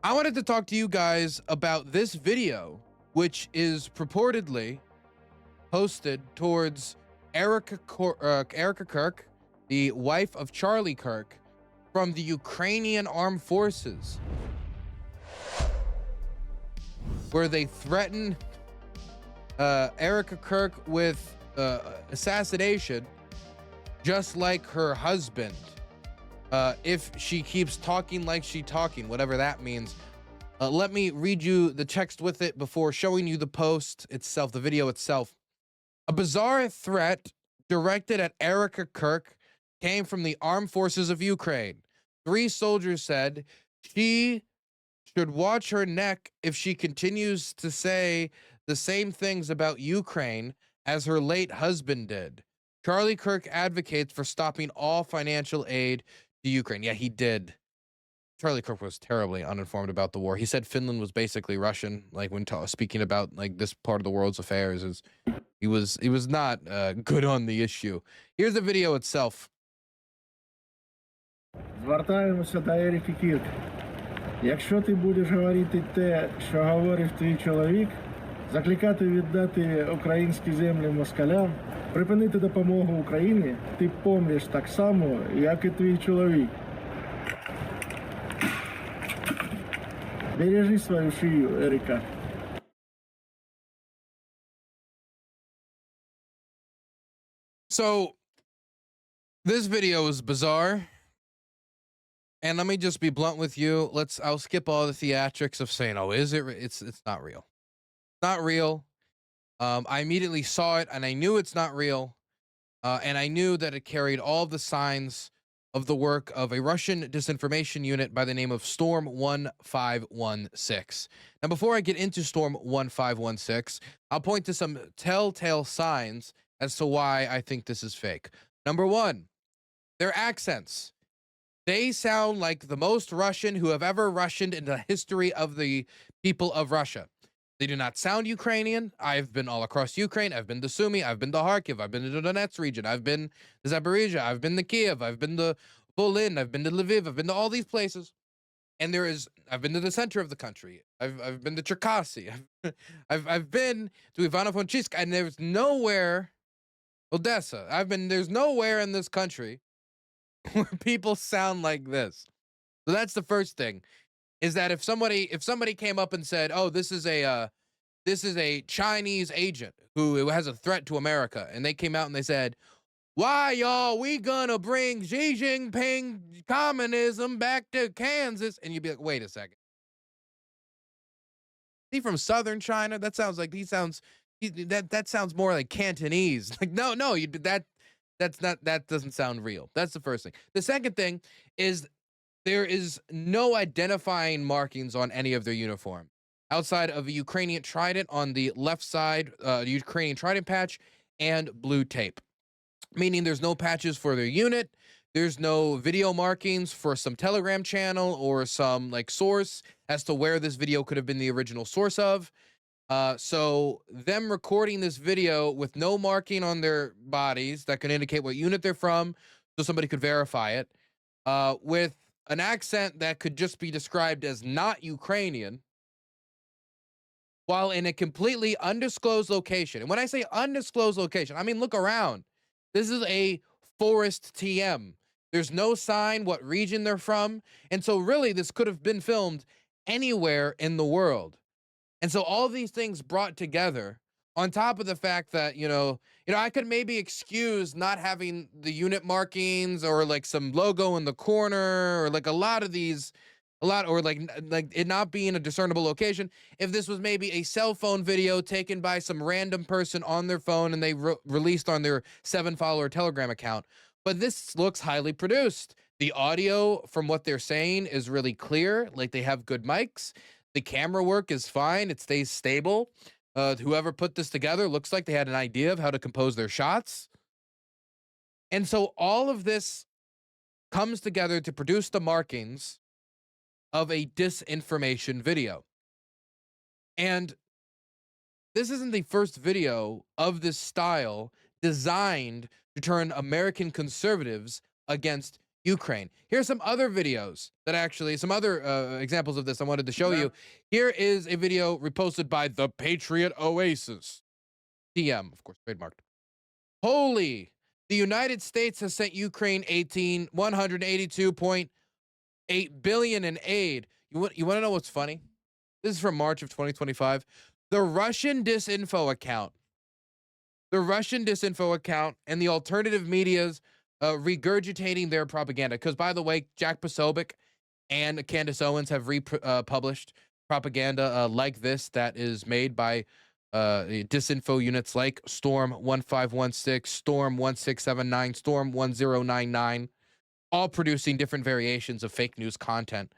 I wanted to talk to you guys about this video, which is purportedly posted towards Erica Kirk, the wife of Charlie Kirk, from the Ukrainian armed forces, where they threaten Erica Kirk with assassination, just like her husband, if she keeps talking like she's talking, whatever that means. Let me read you the text with it before showing you the post itself, the video itself. A bizarre threat directed at Erica Kirk came from the armed forces of Ukraine. 3 soldiers said she should watch her neck if she continues to say the same things about Ukraine as her late husband did. Charlie Kirk advocates for stopping all financial aid to Ukraine. Yeah, he did. Charlie Kirk was terribly uninformed about the war. He said Finland was basically Russian, like when speaking about like this part of the world's affairs. He was not good on the issue. Here's the video itself. Звертаємося до Еріки Кірк. Якщо ти будеш говорити те, що говорив твій чоловік, закликати віддати українські землі москалям, припинити допомогу Україні, ти помреш так само, як і твій чоловік. Бережи свою шию, Еріка. So this video is bizarre. And let me just be blunt with you. I'll skip all the theatrics of saying, oh, is it? It's not real. Not real. I immediately saw it and I knew it's not real. And I knew that it carried all the signs of the work of a Russian disinformation unit by the name of Storm 1516. Now, before I get into Storm 1516, I'll point to some telltale signs as to why I think this is fake. Number 1, their accents. They sound like the most Russian who have ever Russianed in the history of the people of Russia. They do not sound Ukrainian. I've been all across Ukraine. I've been to Sumy. I've been to Kharkiv. I've been to the Donetsk region. I've been to Zaporizhia. I've been to Kiev. I've been to Volyn. I've been to Lviv. I've been to all these places. And I've been to the center of the country. I've been to Cherkasy. I've been to Ivano-Frankivsk, and there's nowhere, Odessa. There's nowhere in this country where people sound like this. So that's the first thing, is that if somebody came up and said, oh, this is a Chinese agent who has a threat to America, and they came out and they said, why y'all, we gonna bring Xi Jinping communism back to Kansas, and you'd be like, wait a second, is he from southern China? That sounds like that sounds more like Cantonese. Like, no, that doesn't sound real. That's the first thing. The second thing is there is no identifying markings on any of their uniform outside of a Ukrainian trident on the left side, Ukrainian trident patch, and blue tape, meaning there's no patches for their unit. There's no video markings for some Telegram channel or some like source as to where this video could have been the original source of. So them recording this video with no marking on their bodies that can indicate what unit they're from, so somebody could verify it, with an accent that could just be described as not Ukrainian, while in a completely undisclosed location. And when I say undisclosed location, I mean, look around. This is a forest TM. There's no sign what region they're from. And so really this could have been filmed anywhere in the world. And so all these things brought together, on top of the fact that, I could maybe excuse not having the unit markings or like some logo in the corner or like or like it not being a discernible location, if this was maybe a cell phone video taken by some random person on their phone and they released on their 7-follower Telegram account. But this looks highly produced. The audio, from what they're saying, is really clear. Like, they have good mics. The camera work is fine. It stays stable. Whoever put this together looks like they had an idea of how to compose their shots. And so all of this comes together to produce the markings of a disinformation video. And this isn't the first video of this style designed to turn American conservatives against Ukraine. Here's some other videos that actually, some other examples of this I wanted to show you. Here is a video reposted by the Patriot Oasis. TM, of course, trademarked. Holy, the United States has sent Ukraine 182.8 billion in aid. You want to know what's funny? This is from March of 2025. The Russian disinfo account and the alternative media's regurgitating their propaganda. Because, by the way, Jack Posobiec and Candace Owens have republished propaganda like this that is made by disinfo units like Storm 1516, Storm 1679, Storm 1099, all producing different variations of fake news content.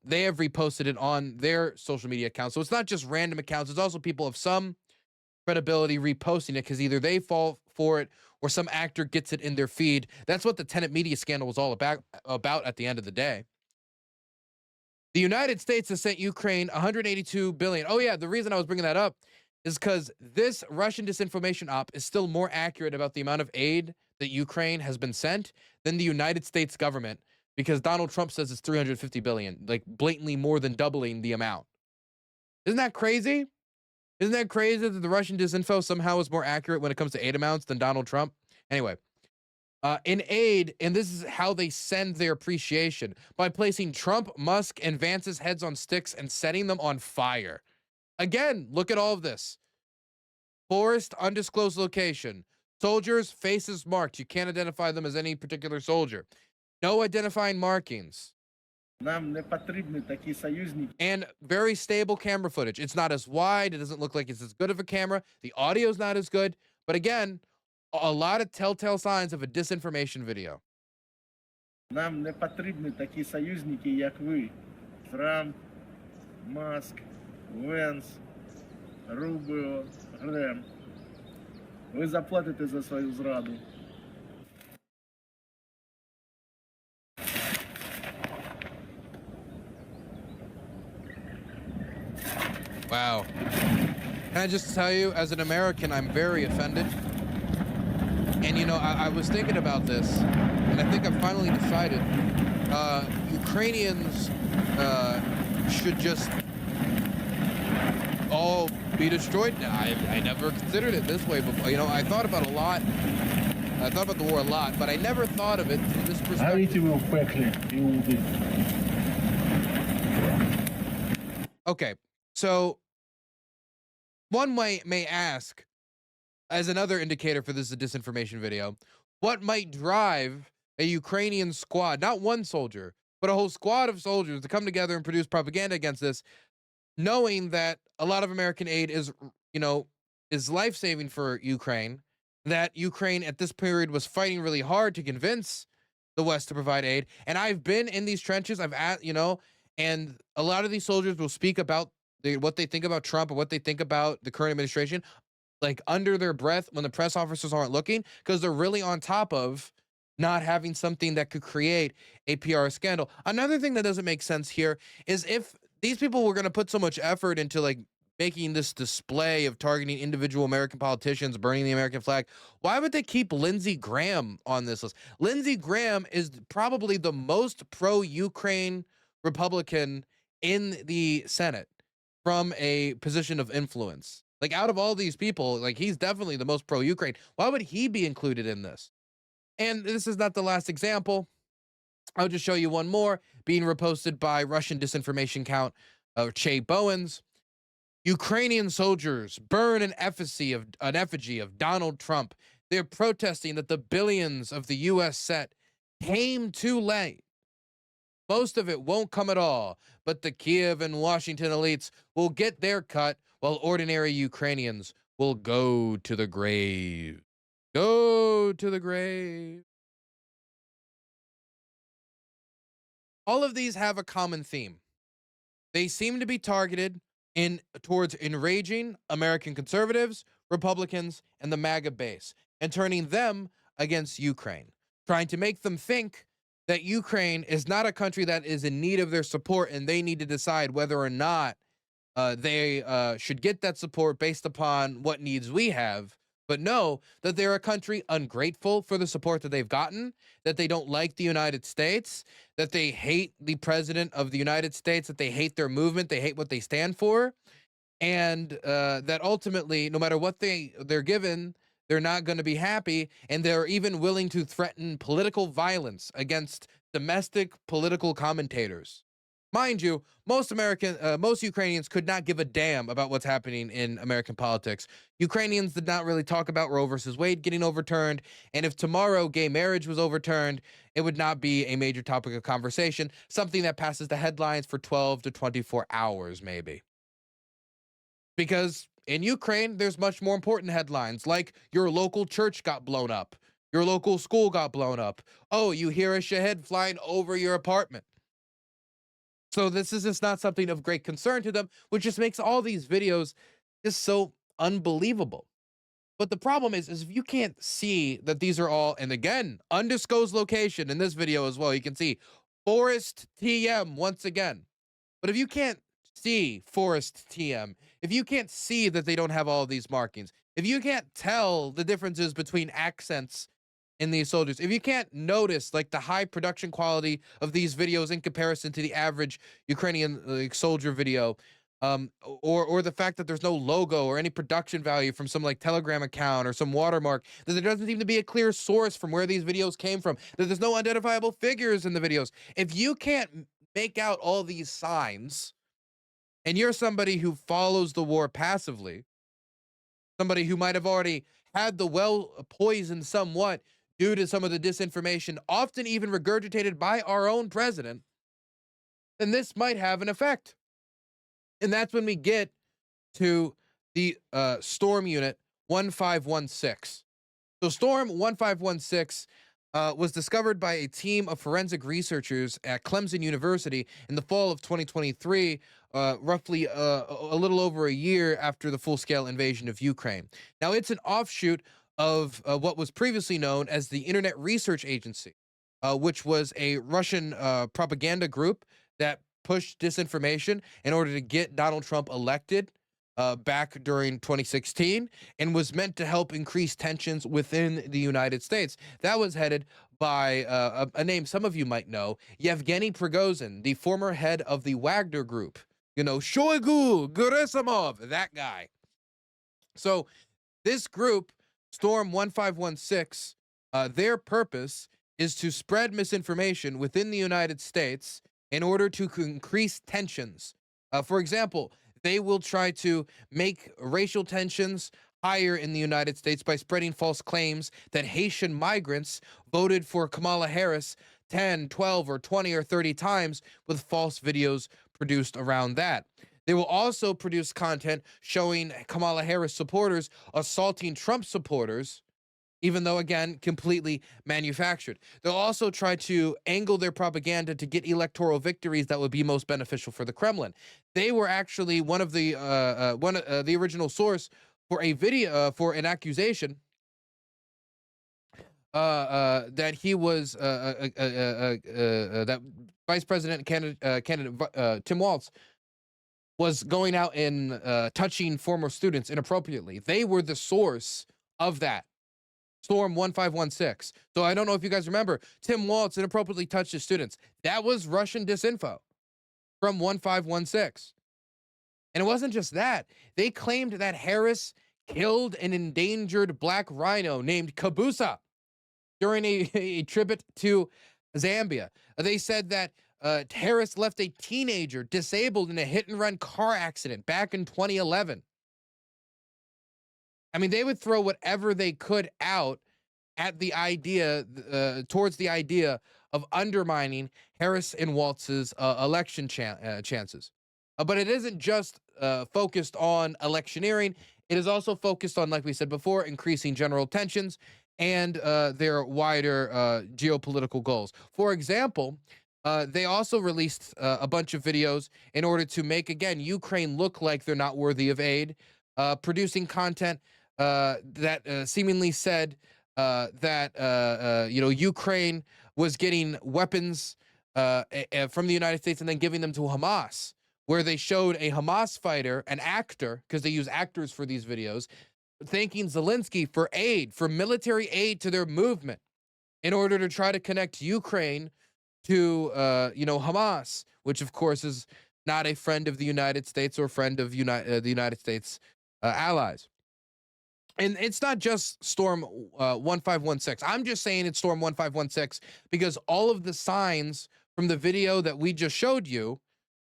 They have reposted it on their social media accounts. So it's not just random accounts. It's also people of some credibility reposting it because either they fall for it or some actor gets it in their feed. That's what the Tenet media scandal was all about at the end of the day. The United States has sent Ukraine 182 billion. Oh yeah, the reason I was bringing that up is because this Russian disinformation op is still more accurate about the amount of aid that Ukraine has been sent than the United States government, because Donald Trump says it's 350 billion, like blatantly more than doubling the amount. Isn't that crazy? Isn't that crazy that the Russian disinfo somehow is more accurate when it comes to aid amounts than Donald Trump? Anyway, in aid, and this is how they send their appreciation, by placing Trump, Musk, and Vance's heads on sticks and setting them on fire. Again, look at all of this. Forest, undisclosed location. Soldiers, faces marked. You can't identify them as any particular soldier. No identifying markings. Нам не потрібні такі союзники. And very stable camera footage. It's not as wide. It doesn't look like it's as good of a camera. The audio's not as good. But again, a lot of telltale signs of a disinformation video. Нам не потрібні такі союзники, як ви. Трамп, Маск, Венс, Рубіо, Грем. Ви заплатите за свою зраду. Wow. Can I just tell you, as an American, I'm very offended. And, you know, I was thinking about this, and I think I've finally decided Ukrainians should just all be destroyed now. I never considered it this way before. You know, I thought about a lot. I thought about the war a lot, but I never thought of it from this perspective. Горите ви в пеклі, іуди. Okay, so one may ask, as another indicator for this is a disinformation video, what might drive a Ukrainian squad, not one soldier, but a whole squad of soldiers to come together and produce propaganda against this, knowing that a lot of American aid is, you know, is life-saving for Ukraine, that Ukraine at this period was fighting really hard to convince the West to provide aid. And I've been in these trenches, you know, and a lot of these soldiers will speak about what they think about Trump or what they think about the current administration, like under their breath when the press officers aren't looking, because they're really on top of not having something that could create a PR scandal. Another thing that doesn't make sense here is if these people were going to put so much effort into like making this display of targeting individual American politicians, burning the American flag, why would they keep Lindsey Graham on this list? Lindsey Graham is probably the most pro-Ukraine Republican in the Senate from a position of influence. Like, out of all these people, like, he's definitely the most pro-Ukraine. Why would he be included in this? And this is not the last example. I'll just show you one more being reposted by Russian disinformation account of Che Bowens. Ukrainian soldiers burn an effigy of Donald Trump. They're protesting that the billions of the U.S. sent came too late. Most of it won't come at all, but the Kiev and Washington elites will get their cut while ordinary Ukrainians will go to the grave. Go to the grave. All of these have a common theme. They seem to be targeted towards enraging American conservatives, Republicans, and the MAGA base, and turning them against Ukraine, trying to make them think that Ukraine is not a country that is in need of their support, and they need to decide whether or not they should get that support based upon what needs we have, but know that they're a country ungrateful for the support that they've gotten, that they don't like the United States, that they hate the president of the United States, that they hate their movement, they hate what they stand for, and that ultimately, no matter what they're given, they're not going to be happy, and they're even willing to threaten political violence against domestic political commentators. Mind you, most Ukrainians could not give a damn about what's happening in American politics. Ukrainians did not really talk about Roe versus Wade getting overturned, and if tomorrow gay marriage was overturned, it would not be a major topic of conversation, something that passes the headlines for 12 to 24 hours, maybe. Because in Ukraine, there's much more important headlines, like your local church got blown up, your local school got blown up. Oh, you hear a Shahed flying over your apartment. So this is just not something of great concern to them, which just makes all these videos just so unbelievable. But the problem is if you can't see that these are all, and again, undisclosed location in this video as well, you can see Forest TM once again. But if you can't see Forest TM, if you can't see that they don't have all these markings, if you can't tell the differences between accents in these soldiers, if you can't notice like the high production quality of these videos in comparison to the average Ukrainian soldier video, or the fact that there's no logo or any production value from some like Telegram account or some watermark, that there doesn't seem to be a clear source from where these videos came from, that there's no identifiable figures in the videos. If you can't make out all these signs, and you're somebody who follows the war passively, somebody who might have already had the well poisoned somewhat due to some of the disinformation, often even regurgitated by our own president, then this might have an effect. And that's when we get to the Storm Unit 1516. So Storm 1516 was discovered by a team of forensic researchers at Clemson University in the fall of 2023, roughly a little over a year after the full-scale invasion of Ukraine. Now, it's an offshoot of what was previously known as the Internet Research Agency, which was a Russian propaganda group that pushed disinformation in order to get Donald Trump elected back during 2016, and was meant to help increase tensions within the United States. That was headed by a name some of you might know, Yevgeny Prigozhin, the former head of the Wagner Group. You know, Shoigu, Gerasimov, that guy. So this group, Storm 1516, their purpose is to spread misinformation within the United States in order to increase tensions. For example, they will try to make racial tensions higher in the United States by spreading false claims that Haitian migrants voted for Kamala Harris 10, 12, or 20 or 30 times with false videos produced around that. They will also produce content showing Kamala Harris supporters assaulting Trump supporters, even though, again, completely manufactured. They'll also try to angle their propaganda to get electoral victories that would be most beneficial for the Kremlin. They were actually one of the original source for a video for an accusation that he was that Vice President candidate Tim Walz was going out and touching former students inappropriately. They were the source of that. Storm 1516. So I don't know if you guys remember, Tim Walz inappropriately touched his students. That was Russian disinfo from 1516. And it wasn't just that. They claimed that Harris killed an endangered black rhino named Kabusa during a trip to Zambia. They said that Harris left a teenager disabled in a hit-and-run car accident back in 2011. I mean, they would throw whatever they could out at the idea, towards the idea of undermining Harris and Walz's election chances. But it isn't just focused on electioneering. It is also focused on, like we said before, increasing general tensions and their wider geopolitical goals. For example, they also released a bunch of videos in order to make, again, Ukraine look like they're not worthy of aid, producing content that seemingly said that Ukraine was getting weapons from the United States and then giving them to Hamas, where they showed a Hamas fighter, an actor, because they use actors for these videos, thanking Zelensky for aid, for military aid to their movement in order to try to connect Ukraine to, Hamas, which of course is not a friend of the United States or friend of the United States allies. And it's not just Storm 1516. I'm just saying it's Storm 1516 because all of the signs from the video that we just showed you,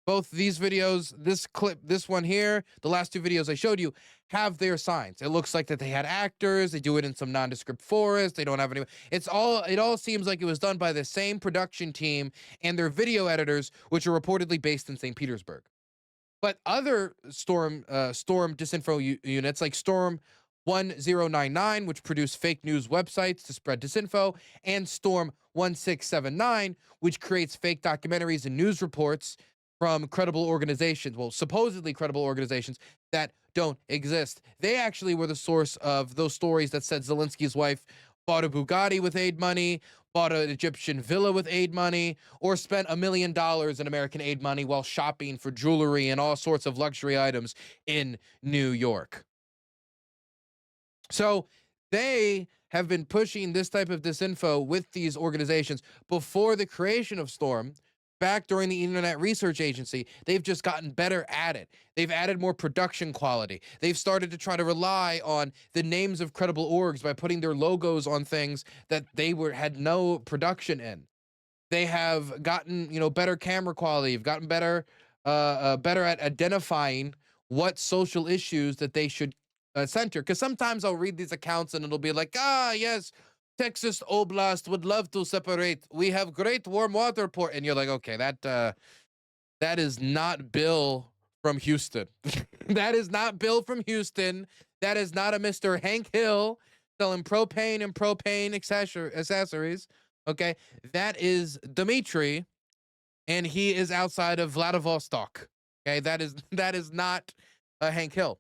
both these videos, this clip, this one here, the last two videos I showed you, have their signs. It looks like that they had actors. They do it in some nondescript forest. They don't have any. It all seems like it was done by the same production team and their video editors, which are reportedly based in St. Petersburg. But other storm disinfo units like Storm 1099, which produce fake news websites to spread disinfo, and Storm 1679, which creates fake documentaries and news reports from credible organizations, well, supposedly credible organizations that don't exist. They actually were the source of those stories that said Zelensky's wife bought a Bugatti with aid money, bought an Egyptian villa with aid money, or spent $1 million in American aid money while shopping for jewelry and all sorts of luxury items in New York. So they have been pushing this type of disinfo with these organizations before the creation of Storm. Back during the Internet Research Agency, they've just gotten better at it. They've added more production quality. They've started to try to rely on the names of credible orgs by putting their logos on things that they had no production in. They have gotten, better camera quality. Have gotten better at identifying what social issues that they should center. Because sometimes I'll read these accounts and it'll be like, yes, Texas Oblast would love to separate. We have great warm water port. And you're like, okay, that is not Bill from Houston. That is not Bill from Houston. That is not a Mr. Hank Hill selling propane and propane accessories. Okay, that is Dmitry, and he is outside of Vladivostok. Okay, that is not Hank Hill.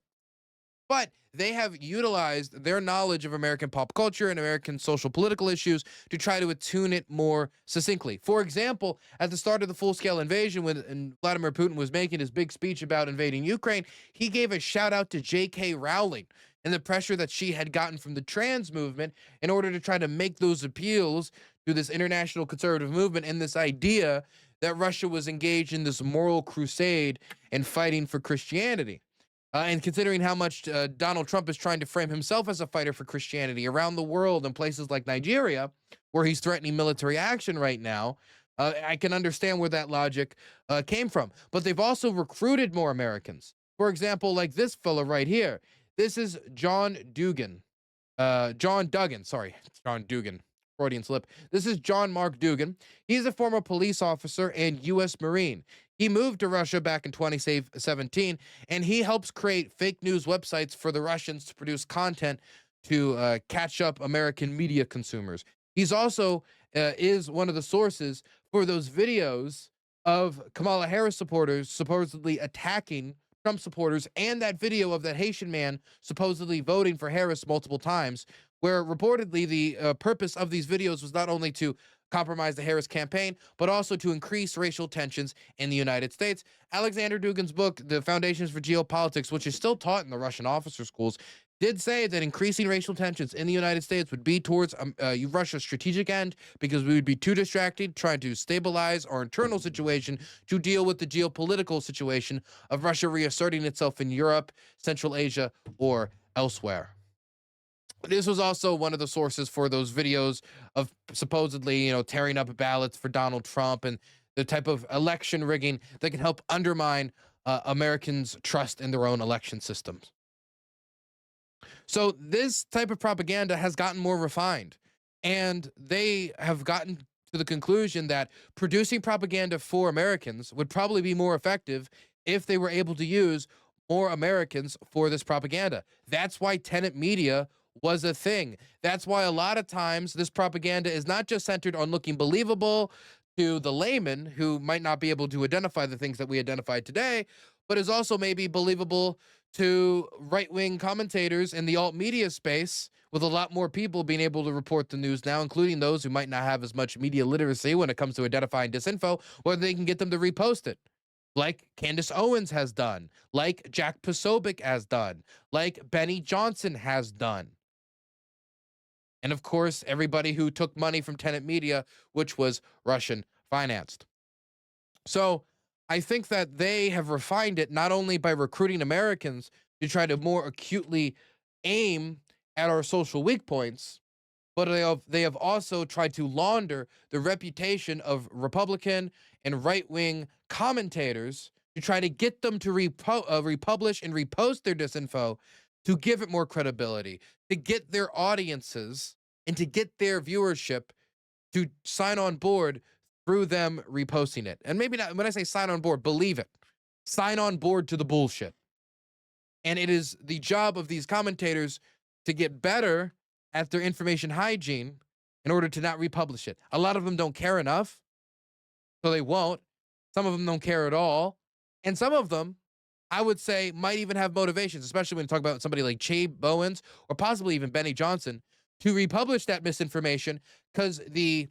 But they have utilized their knowledge of American pop culture and American social political issues to try to attune it more succinctly. For example, at the start of the full-scale invasion, when Vladimir Putin was making his big speech about invading Ukraine, he gave a shout out to J.K. Rowling and the pressure that she had gotten from the trans movement in order to try to make those appeals to this international conservative movement and this idea that Russia was engaged in this moral crusade and fighting for Christianity. And considering how much Donald Trump is trying to frame himself as a fighter for Christianity around the world in places like Nigeria, where he's threatening military action right now, I can understand where that logic came from. But they've also recruited more Americans. For example, like this fella right here. This is John Dugan. John Duggan. Freudian slip. This is John Mark Dugan. He's a former police officer and U.S. Marine. He moved to Russia back in 2017, and he helps create fake news websites for the Russians to produce content to catch up American media consumers. He's also is one of the sources for those videos of Kamala Harris supporters supposedly attacking Trump supporters, and that video of that Haitian man supposedly voting for Harris multiple times, where reportedly the purpose of these videos was not only to compromise the Harris campaign, but also to increase racial tensions in the United States. Alexander Dugin's book, The Foundations for Geopolitics, which is still taught in the Russian officer schools, did say that increasing racial tensions in the United States would be towards Russia's strategic end, because we would be too distracted trying to stabilize our internal situation to deal with the geopolitical situation of Russia reasserting itself in Europe, Central Asia, or elsewhere. This was also one of the sources for those videos of supposedly, tearing up ballots for Donald Trump and the type of election rigging that can help undermine Americans' trust in their own election systems. So this type of propaganda has gotten more refined, and they have gotten to the conclusion that producing propaganda for Americans would probably be more effective if they were able to use more Americans for this propaganda. That's why tenant media was a thing. That's why a lot of times this propaganda is not just centered on looking believable to the layman who might not be able to identify the things that we identified today, but is also maybe believable to right-wing commentators in the alt media space, with a lot more people being able to report the news now, including those who might not have as much media literacy when it comes to identifying disinfo, whether they can get them to repost it. like Candace Owens has done, like Jack Posobiec has done, like Benny Johnson has done. And of course, everybody who took money from Tenet Media, which was Russian financed. So I think that they have refined it not only by recruiting Americans to try to more acutely aim at our social weak points, but they have also tried to launder the reputation of Republican and right-wing commentators to try to get them to republish and repost their disinfo to give it more credibility, to get their audiences and to get their viewership to sign on board through them reposting it. And maybe not, when I say sign on board, believe it. Sign on board to the bullshit. And it is the job of these commentators to get better at their information hygiene in order to not republish it. A lot of them don't care enough, so they won't. Some of them don't care at all. And some of them, I would say, might even have motivations, especially when you talk about somebody like Chabe Bowens or possibly even Benny Johnson, to republish that misinformation because the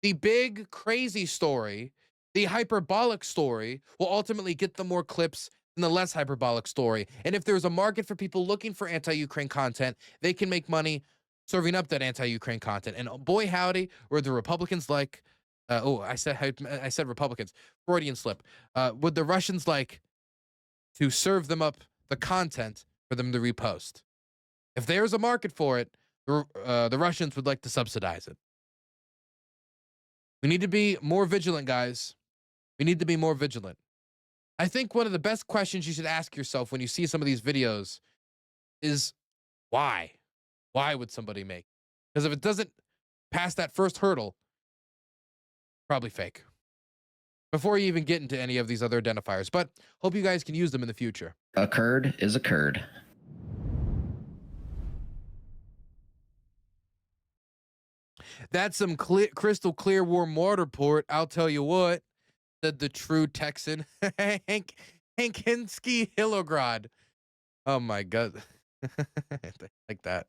big crazy story, the hyperbolic story, will ultimately get them more clicks than the less hyperbolic story. And if there's a market for people looking for anti-Ukraine content, they can make money serving up that anti-Ukraine content. And boy howdy, were the Republicans like, I said Republicans, Freudian slip. Would the Russians like to serve them up the content for them to repost? If there's a market for it, the Russians would like to subsidize it. We need to be more vigilant, guys. We need to be more vigilant. I think one of the best questions you should ask yourself when you see some of these videos is why? Why would somebody make? Because if it doesn't pass that first hurdle, probably fake. Before you even get into any of these other identifiers. But hope you guys can use them in the future. A curd is a curd. That's some crystal clear warm water port. I'll tell you what, said the true Texan, Hank Hinski Hillograd. Oh my God. Like that.